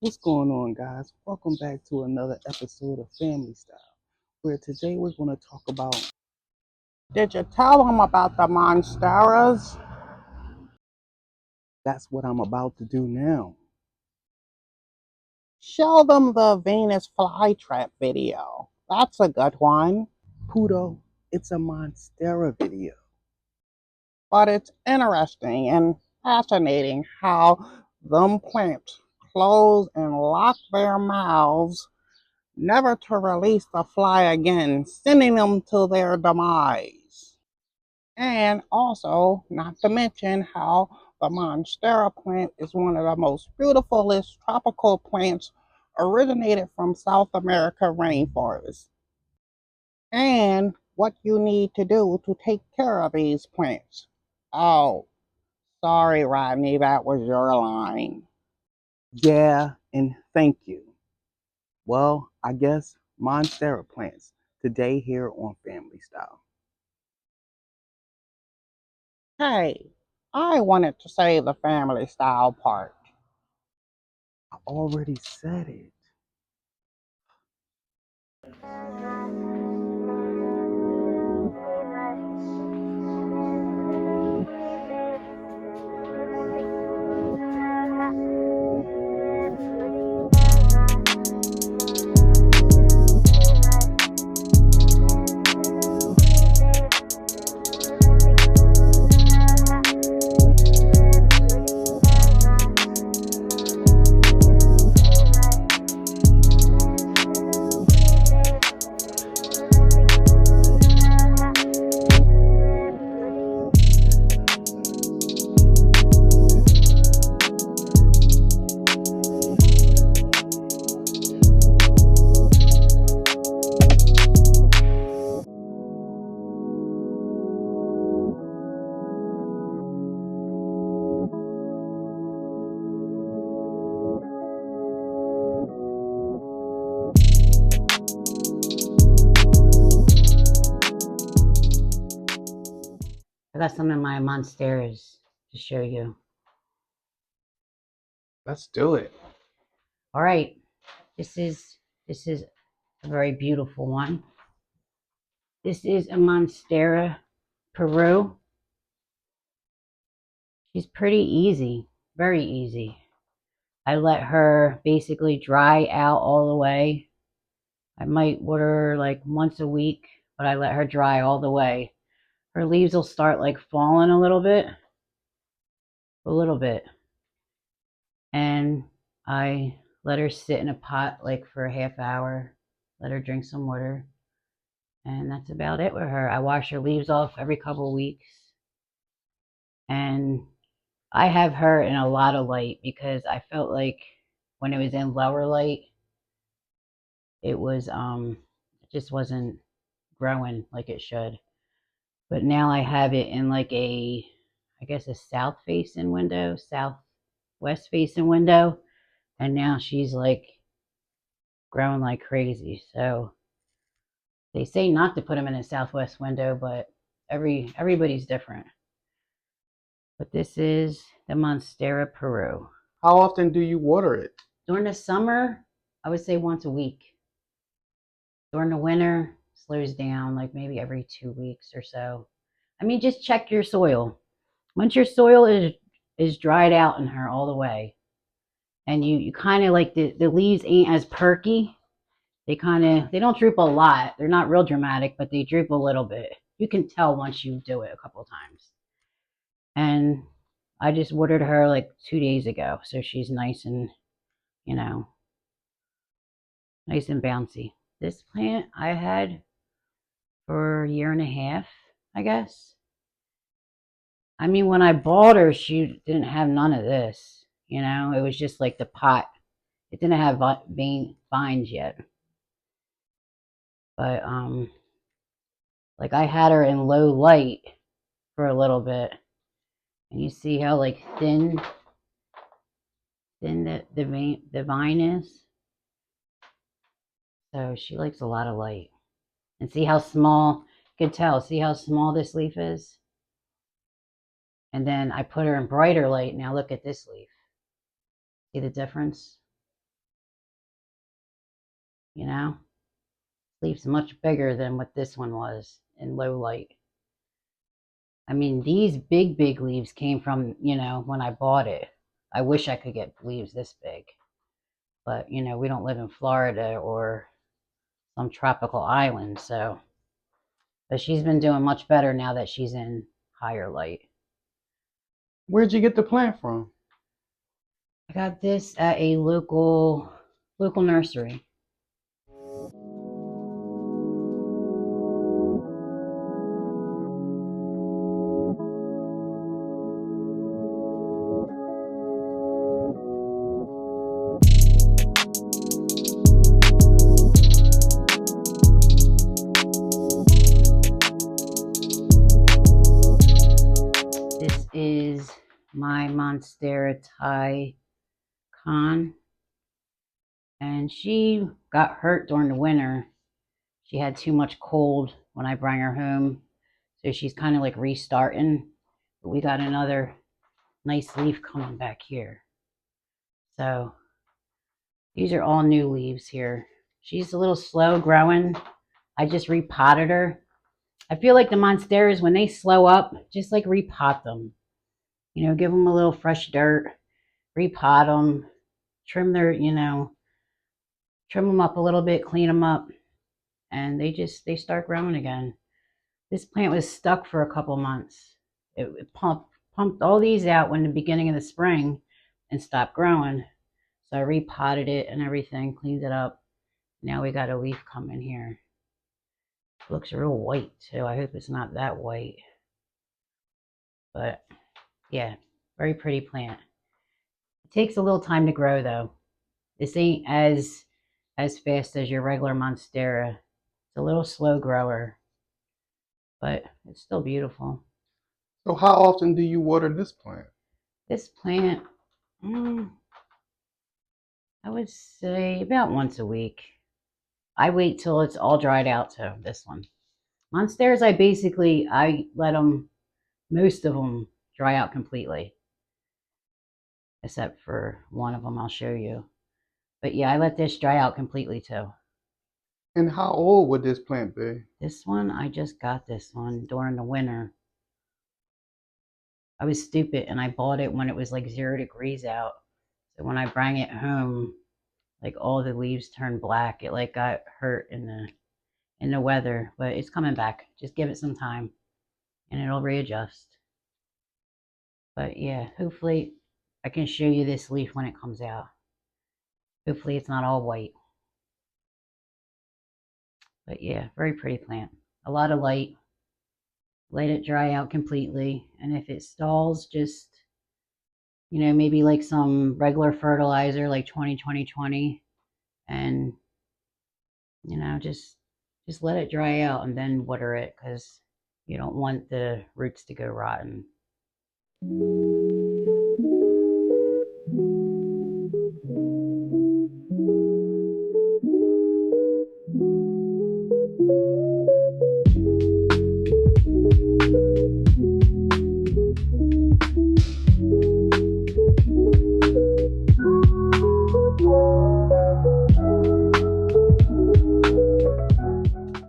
What's going on, guys? Welcome back to another episode of Family Style, where today we're going to talk about. Did you tell them about the Monsteras? That's what I'm about to do now. Show them the Venus flytrap video. That's a good one. Puto, it's a Monstera video. But it's interesting and fascinating how them plants close and lock their mouths never to release the fly again, sending them to their demise. And also, not to mention how the Monstera plant is one of the most beautifulest tropical plants originated from South America rainforests. And what you need to do to take care of these plants. Oh, sorry, Rodney, that was your line. Yeah, and thank you. Well, I guess Monstera plants today here on Family Style. Hey, I wanted to say the Family Style part. I already said it. I got some of my Monsteras to show you. Let's do it. All right, this is a very beautiful one. This is a Monstera Peru. She's pretty easy, very easy. I let her basically dry out all the way. I might water her like once a week, but I let her dry all the way. Her leaves will start like falling a little bit, and I let her sit in a pot like for a half hour, let her drink some water, and that's about it with her. I wash her leaves off every couple of weeks, and I have her in a lot of light because I felt like when it was in lower light, it just wasn't growing like it should. But now I have it in like I guess a south facing window, southwest facing window, and now she's like growing like crazy. So they say not to put them in a southwest window, but everybody's different. But this is the Monstera Peru. How often do you water it? During the summer, I would say once a week. During the winter, slows down like maybe every 2 weeks or so. I mean, just check your soil. Once your soil is dried out in her all the way, and you kind of like the leaves ain't as perky. They don't droop a lot. They're not real dramatic, but they droop a little bit. You can tell once you do it a couple of times. And I just watered her like 2 days ago, so she's nice and nice and bouncy. This plant I had for a year and a half, I guess. I mean, when I bought her, she didn't have none of this. It was just like the pot. It didn't have vines yet. But like I had her in low light for a little bit, and you see how like thin the vine is. So she likes a lot of light. And see how small, you can tell, see how small this leaf is? And then I put her in brighter light. Now look at this leaf. See the difference? you know? Leaf's much bigger than what this one was in low light. I mean, these big leaves came from, when I bought it. I wish I could get leaves this big. But, we don't live in Florida or some tropical island, so. But she's been doing much better now that she's in higher light. Where'd you get the plant from? I got this at a local nursery. This is my Monstera Thai Con, and she got hurt during the winter. She had too much cold when I brought her home, so she's kind of like restarting. But we got another nice leaf coming back here. So these are all new leaves here. She's a little slow growing. I just repotted her. I feel like the Monsteras, when they slow up, just like repot them. Give them a little fresh dirt, repot them, trim trim them up a little bit, clean them up, and they start growing again. This plant was stuck for a couple months. It pumped all these out when the beginning of the spring and stopped growing. So I repotted it and everything, cleaned it up. Now we got a leaf coming here. It looks real white too. I hope it's not that white. But yeah, very pretty plant. It takes a little time to grow though. This ain't as fast as your regular Monstera. It's a little slow grower, but it's still beautiful. So how often do you water this plant? This plant, I would say about once a week. I wait till it's all dried out to this one. Monsteras, I let them, most of them dry out completely, except for one of them I'll show you. But yeah, I let this dry out completely too. And how old would this plant be? This one, I just got this one during the winter. I was stupid and I bought it when it was like 0 degrees out. So when I bring it home, like all the leaves turned black. It like got hurt in the weather, but it's coming back. Just give it some time and it'll readjust. But yeah, hopefully I can show you this leaf when it comes out. Hopefully it's not all white. But yeah, very pretty plant. A lot of light. Let it dry out completely. And if it stalls, just, maybe like some regular fertilizer like 20 and, just let it dry out and then water it because you don't want the roots to go rotten.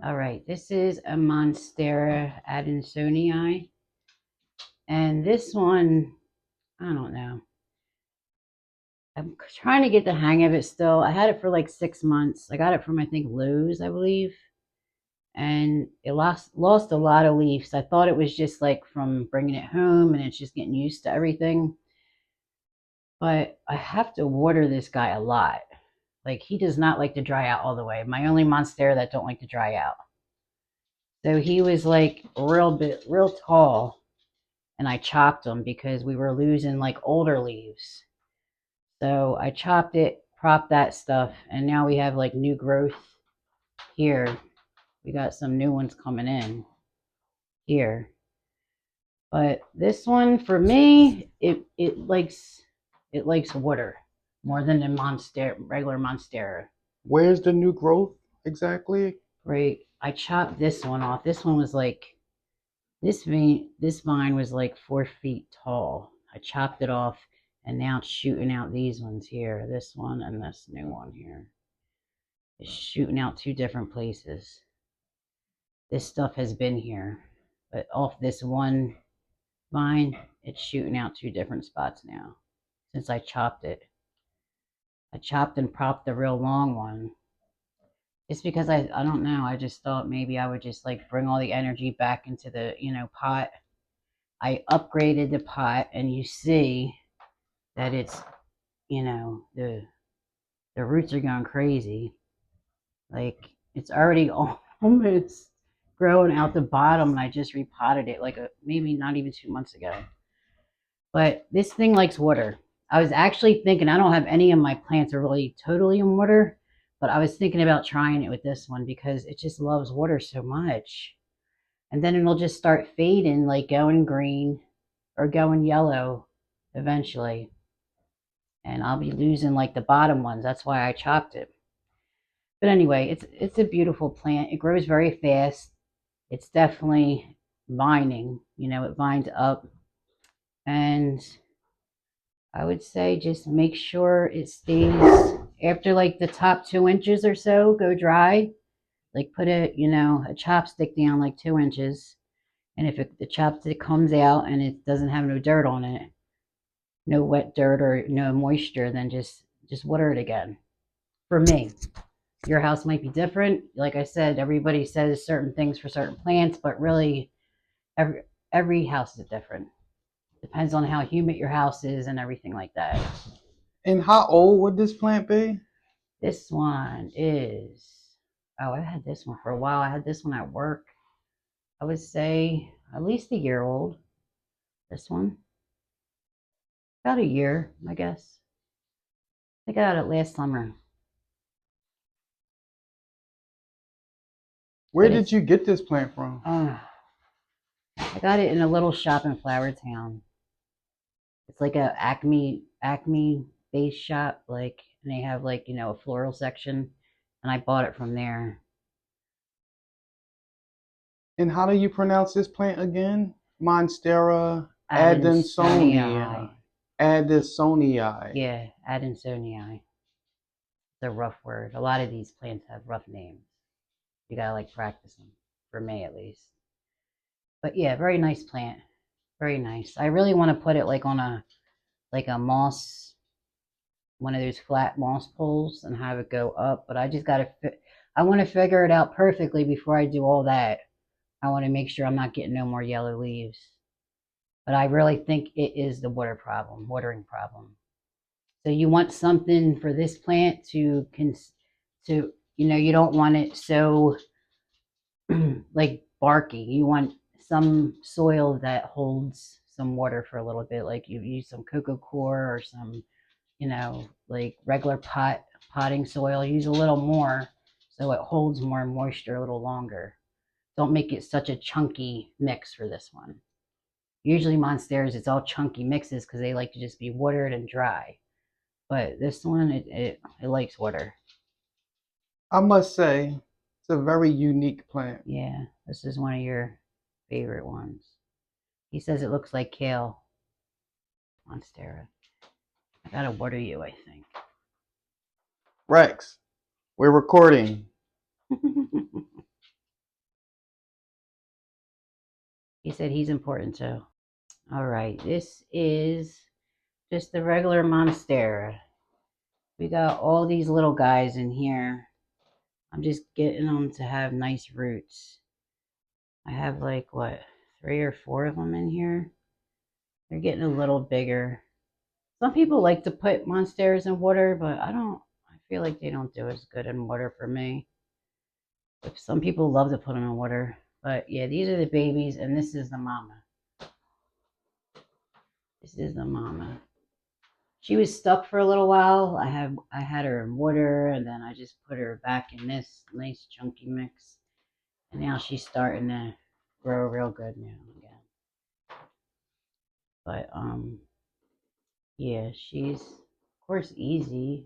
All right, this is a Monstera adansonii. And this one, I don't know. I'm trying to get the hang of it still. I had it for like 6 months. I got it from, I think, Lowe's, I believe. And it lost a lot of leaves. I thought it was just like from bringing it home and it's just getting used to everything. But I have to water this guy a lot. Like he does not like to dry out all the way. My only Monstera that don't like to dry out. So he was like real tall, and I chopped him because we were losing like older leaves. So I chopped it, propped that stuff, and now we have like new growth here. We got some new ones coming in here. But this one for me, it likes water more than the regular Monstera. Where's the new growth exactly? Right. I chopped this one off. This one was like this vine was like 4 feet tall. I chopped it off and now it's shooting out these ones here. This one and this new one here. It's shooting out two different places. This stuff has been here, but off this one vine, it's shooting out two different spots now since I chopped it. I chopped and propped the real long one. It's because I don't know, I just thought maybe I would just like bring all the energy back into the, pot. I upgraded the pot and you see that it's, the roots are going crazy. Like it's already almost growing out the bottom and I just repotted it like maybe not even 2 months ago. But this thing likes water. I was actually thinking, I don't have any of my plants are really totally in water, but I was thinking about trying it with this one because it just loves water so much. And then it'll just start fading, like going green or going yellow eventually. And I'll be losing like the bottom ones. That's why I chopped it. But anyway, it's a beautiful plant. It grows very fast. It's definitely vining, it vines up. And I would say just make sure it stays after like the top 2 inches or so go dry. Like put a chopstick down like 2 inches. And if the chopstick comes out and it doesn't have no dirt on it, no wet dirt or no moisture, then just water it again. For me, your house might be different. Like I said, everybody says certain things for certain plants, but really every every house is different. Depends on how humid your house is and everything like that. And how old would this plant be? This one is, oh, I had this one for a while. I had this one at work. I would say at least a year old. This one, about a year, I guess. I got it last summer, Where but did it's, you get this plant from? I got it in a little shop in Flower Town. It's like a Acme based shop, like, and they have like a floral section, and I bought it from there. And how do you pronounce this plant again? Monstera Adansonii, adansonii. Adansonii. yeah, adansonii. It's a rough word. A lot of these plants have rough names. You gotta like practice them, for me at least. But yeah, very nice plant, very nice. I really want to put it like on a moss, one of those flat moss poles, and have it go up. But I just gotta. I want to figure it out perfectly before I do all that. I want to make sure I'm not getting no more yellow leaves. But I really think it is the watering problem. So you want something for this plant to you don't want it so like barky. You want some soil that holds some water for a little bit, like you use some cocoa coir or some, like regular potting soil. Use a little more so it holds more moisture a little longer. Don't make it such a chunky mix for this one. Usually Monsteras, it's all chunky mixes because they like to just be watered and dry. But this one, it likes water. I must say, it's a very unique plant. Yeah, this is one of your favorite ones. He says it looks like kale. Monstera. I gotta water you, I think. Rex, we're recording. He said he's important too. All right, this is just the regular Monstera. We got all these little guys in here. I'm just getting them to have nice roots. I have like what, 3 or 4 of them in here. They're getting a little bigger. Some people like to put monsteras in water, but I don't. I feel like they don't do as good in water for me. But some people love to put them in water. But yeah, these are the babies, and this is the mama. This is the mama. She was stuck for a little while. I had her in water, and then I just put her back in this nice chunky mix, and now she's starting to grow real good now again. But yeah, she's of course easy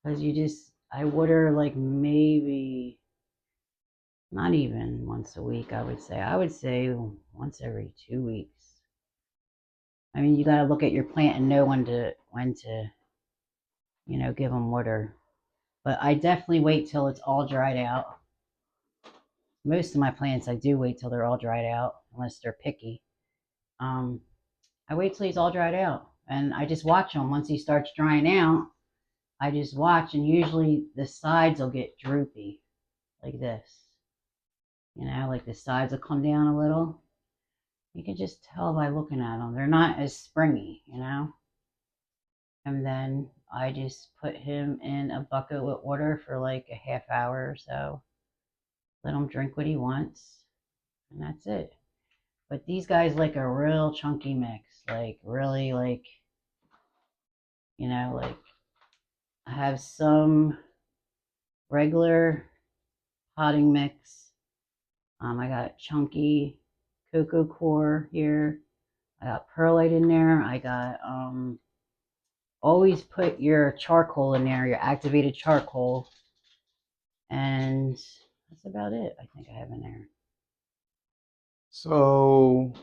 because I water like maybe not even once a week. I would say once every 2 weeks. I mean, you got to look at your plant and know when to give them water. But I definitely wait till it's all dried out. Most of my plants, I do wait till they're all dried out, unless they're picky. Um, I wait till he's all dried out, and I just watch him. Once he starts drying out, I just watch, and usually the sides will get droopy, like this. Like the sides will come down a little. You can just tell by looking at them. They're not as springy. And then I just put him in a bucket with water for like a half hour or so. Let him drink what he wants, and that's it. But these guys like a real chunky mix, like really like I have some regular potting mix. I got chunky cocoa core here. I got perlite in there. I got always put your charcoal in there, your activated charcoal, and that's about it. I think I have in there. So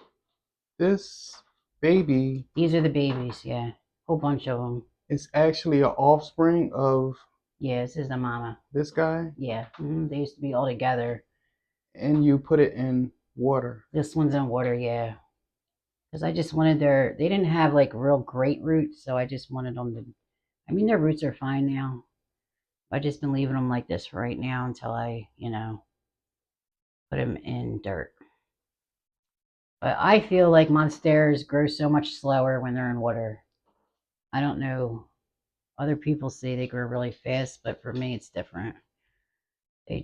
this baby These are the babies, yeah, whole bunch of them. is actually an offspring of Yeah, this is the mama. this guy, Yeah, they used to be all together. and you put it in water. This one's in water, yeah, because I just wanted they didn't have like real great roots, so I just wanted them to. I mean, their roots are fine now. I've just been leaving them like this right now until I put them in dirt. But I feel like monsteras grow so much slower when they're in water. I don't know. Other people say they grow really fast, but for me, it's different. They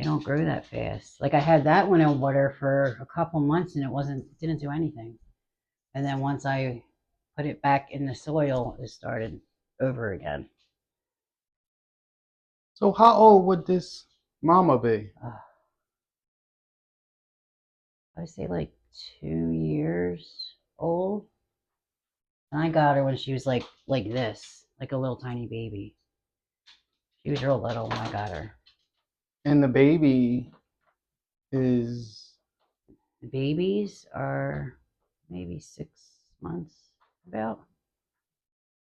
don't grow that fast. Like I had that one in water for a couple months and didn't do anything. And then once I put it back in the soil, it started over again. So how old would this mama be? I say like 2 years old. And I got her when she was like this, like a little tiny baby. She was real little when I got her. And the baby is The babies are maybe 6 months, about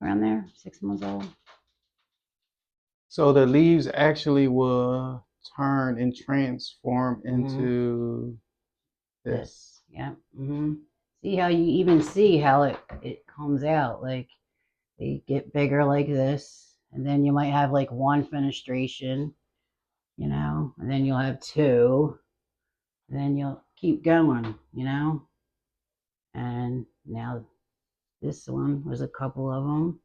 around there, 6 months old. so the leaves actually will turn and transform Mm-hmm. into This, this. yeah. See how you even see how it comes out. Like they get bigger like this, and then you might have like one fenestration, and then you'll have two, and then you'll keep going. And now this one was a couple of them,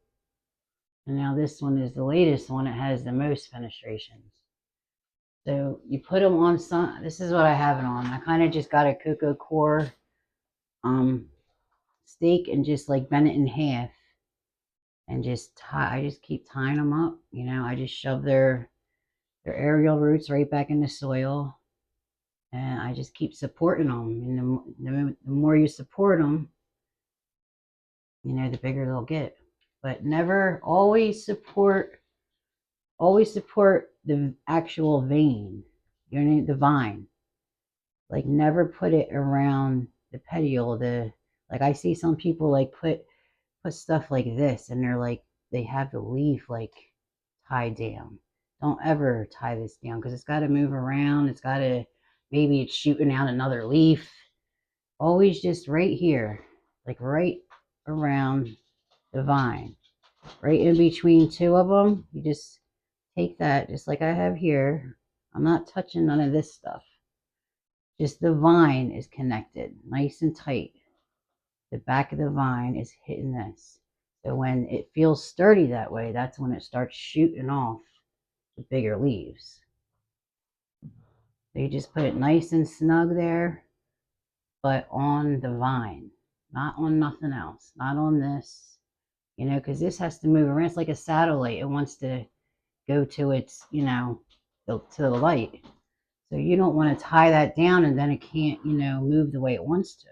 and now this one is the latest one. It has the most fenestrations. So you put them on some. This is what I have it on. I kind of just got a cocoa core um steak and just like bend it in half and just tie. I just keep tying them up. I just shove their aerial roots right back in the soil, and I just keep supporting them. And the more you support them, the bigger they'll get. But never always support the actual vein. The vine. Like never put it around the petiole. Like I see some people like put stuff like this, and they have the leaf like tied down. Don't ever tie this down because it's got to move around. Maybe it's shooting out another leaf. Always just right here, like right around the vine, right in between two of them. You just take that, just like I have here. I'm not touching none of this stuff. Just the vine is connected, nice and tight. The back of the vine is hitting this. So when it feels sturdy that way, that's when it starts shooting off the bigger leaves. So you just put it nice and snug there, but on the vine, not on nothing else, not on this, because this has to move around. It's like a satellite. It wants to go to to the light. So you don't want to tie that down and then it can't, move the way it wants to.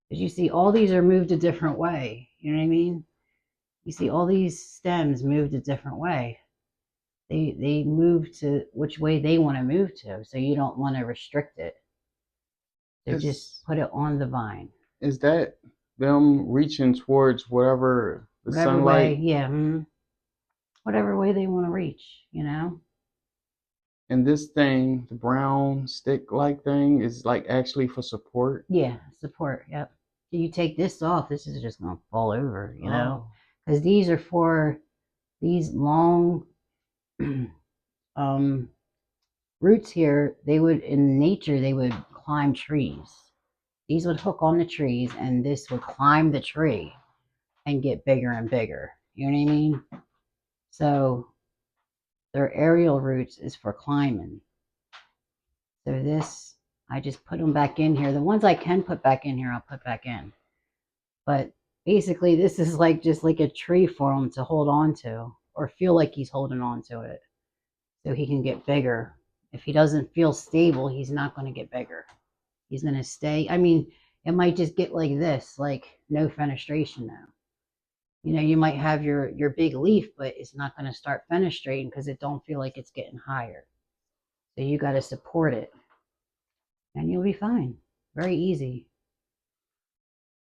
Because you see, all these are moved a different way. You know what I mean? You see, all these stems moved a different way. They move to which way they want to move to. So you don't want to restrict it. So just Is put it on the vine. is that them reaching towards whatever the Whatever way, sunlight? yeah. whatever way they want to reach, you know? And this thing, the brown stick-like thing, is like actually for support. Yeah, support. Yep. You take this off, this is just gonna fall over, you know? Oh. Because these are for these long roots here. They would, in nature, they would climb trees. These would hook on the trees, and this would climb the tree and get bigger and bigger. You know what I mean? So their aerial roots is for climbing. So this, I just put them back in here. The ones I can put back in here, I'll put back in. But basically, this is like just like a tree for him to hold on to, or feel like he's holding on to it, so he can get bigger. If he doesn't feel stable, he's not going to get bigger. He's going to stay. I mean, it might just get like this, like no fenestration now. You know, you might have your big leaf, but it's not going to start fenestrating because it don't feel like it's getting higher. So you got to support it, and you'll be fine. Very easy.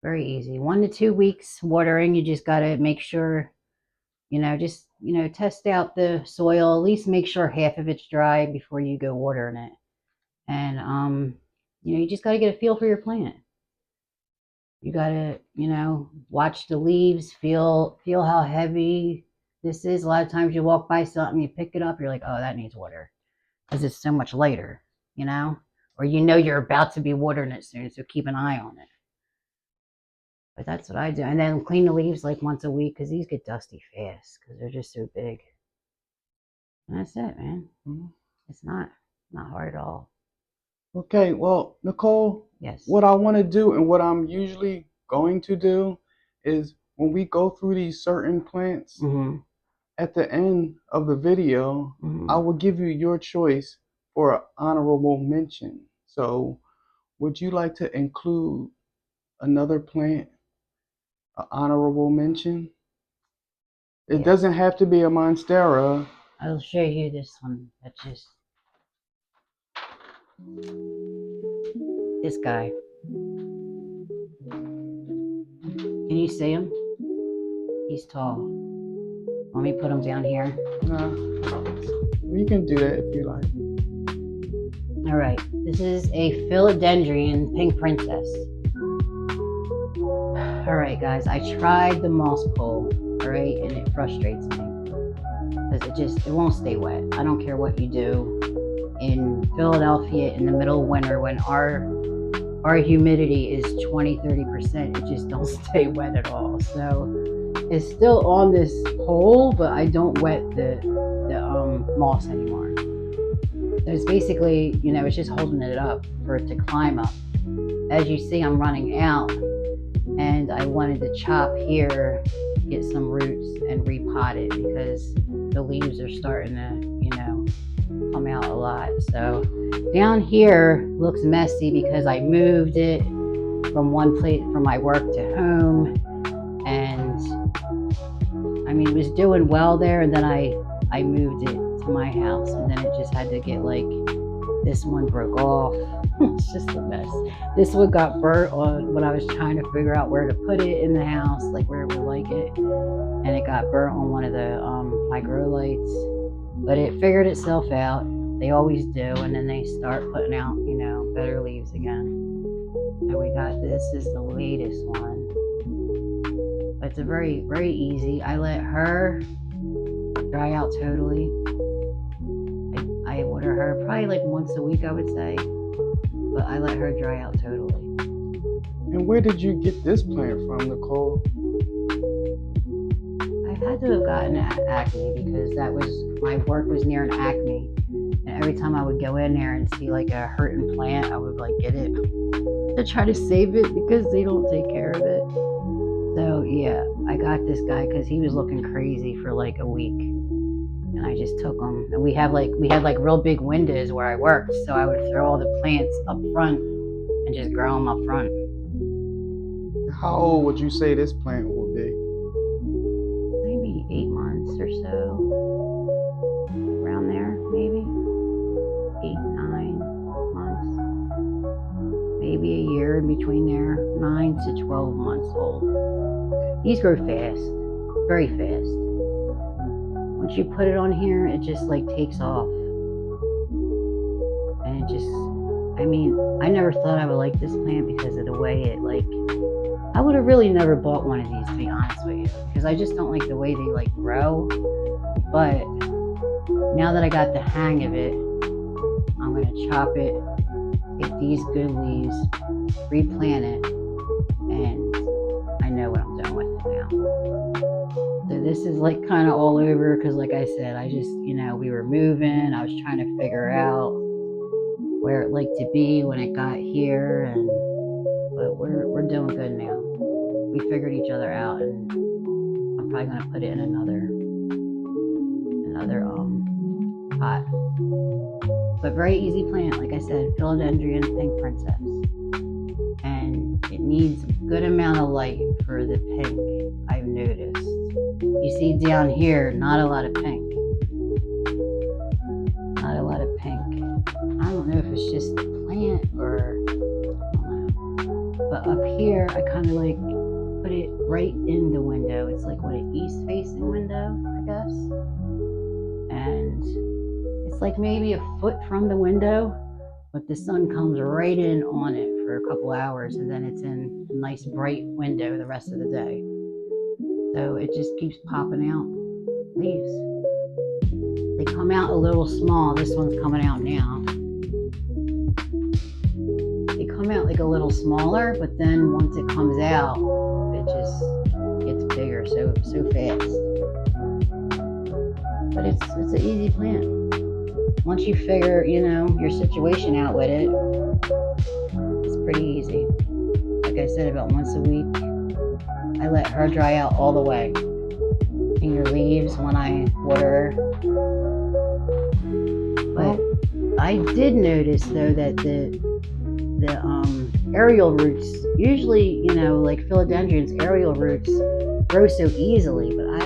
Very easy. 1 to 2 weeks watering. You just got to make sure, you know, just, you know, test out the soil. At least make sure half of it's dry before you go watering it. And, you know, you just got to get a feel for your plant. You got to, you know, watch the leaves, feel how heavy this is. A lot of times you walk by something, you pick it up, you're like, oh, that needs water because it's so much lighter, you know, or you know you're about to be watering it soon, so keep an eye on it. But that's what I do. And then clean the leaves like once a week because these get dusty fast because they're just so big. And that's it, man. Mm-hmm. It's not hard at all. Okay, well, Nicole, Yes. what I want to do and what I'm usually going to do is when we go through these certain plants, at the end of the video, I will give you your choice for an honorable mention. So, would you like to include another plant, an honorable mention? It Yes. doesn't have to be a Monstera. I'll show you this one. That's just this guy. Can you see him? He's tall. Let me put him down here. You can do that if you like. All right. This is a Philodendron pink princess. All right, guys. I tried the moss pole, all right, and it frustrates me because it won't stay wet. I don't care what you do. In Philadelphia, in the middle of winter, when our humidity is 20-30%, it just don't stay wet at all. So it's still on this pole, but I don't wet the moss anymore. So it's basically, you know, it's just holding it up for it to climb up. As you see, I'm running out, and I wanted to chop here, get some roots, and repot it because the leaves are starting to, you know, come out a lot. So down here looks messy because I moved it from one place, from my work to home, and I mean, it was doing well there, and then I moved it to my house, and then it just had to get like, this one broke off. It's just a mess. This one got burnt on when I was trying to figure out where to put it in the house, like where it would like it, and it got burnt on one of the my grow lights. But it figured itself out. They always do, and then they start putting out, you know, better leaves again. And we got this is the latest one. But it's a very, very easy. I let her dry out totally. I water her probably like once a week, I would say. But I let her dry out totally. And where did you get this plant from, Nicole? I had to have gotten Acme because my work was near an Acme. And every time I would go in there and see like a hurting plant, I would like get it to try to save it because they don't take care of it. So yeah, I got this guy because he was looking crazy for like a week. And I just took them. And we had like real big windows where I worked. So I would throw all the plants up front and just grow them up front. How old would you say this plant will be? Maybe 8 months or so. Around there, maybe. 8, 9 months. Maybe a year in between there. 9 to 12 months old. These grow fast. Very fast. once you put it on here, it just like takes off. And it just, I mean, I never thought I would like this plant because of the way it like, I would have really never bought one of these, to be honest with you, because I just don't like the way they like grow. But now that I got the hang of it, I'm gonna chop it, take these good leaves, replant it, and I know what I'm doing with it now. So this is like kind of all over because like I said, I just, you know, we were moving, I was trying to figure out where it like to be when it got here, and but we're doing good now. We figured each other out, and I'm probably gonna put it in another pot. But very easy plant, like I said, Philodendron pink princess, and it needs a good amount of light for the pink. I've noticed. You see down here, not a lot of pink. Not a lot of pink. I don't know if it's just the plant or I don't know. But up here, I kind of like put it right in the window. It's like what, an east-facing window, I guess. And it's like maybe a foot from the window, but the sun comes right in on it for a couple hours, and then it's in a nice bright window the rest of the day. So it just keeps popping out leaves. They come out a little small. This one's coming out now. They come out like a little smaller, but then once it comes out, it just gets bigger so fast. But it's an easy plant. Once you figure, you know, your situation out with it, it's pretty easy. Like I said, about once a week, I let her dry out all the way. And your leaves when I water. But I did notice though that the aerial roots, usually, you know, like philodendrons, aerial roots grow so easily, but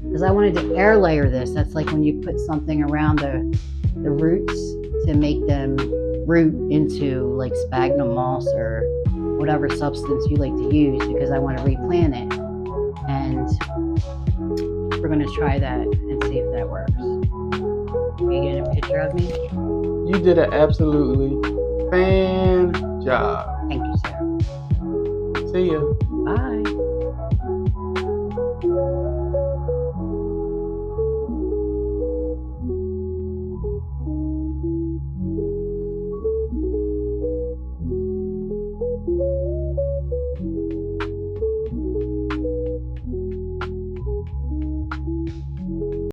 because I wanted to air layer this, that's like when you put something around the roots to make them root into like sphagnum moss or whatever substance you like to use, because I want to replant it. And we're going to try that and see if that works. Are you getting a picture of me? You did an absolutely fan job. Thank you, sir. See ya. Bye.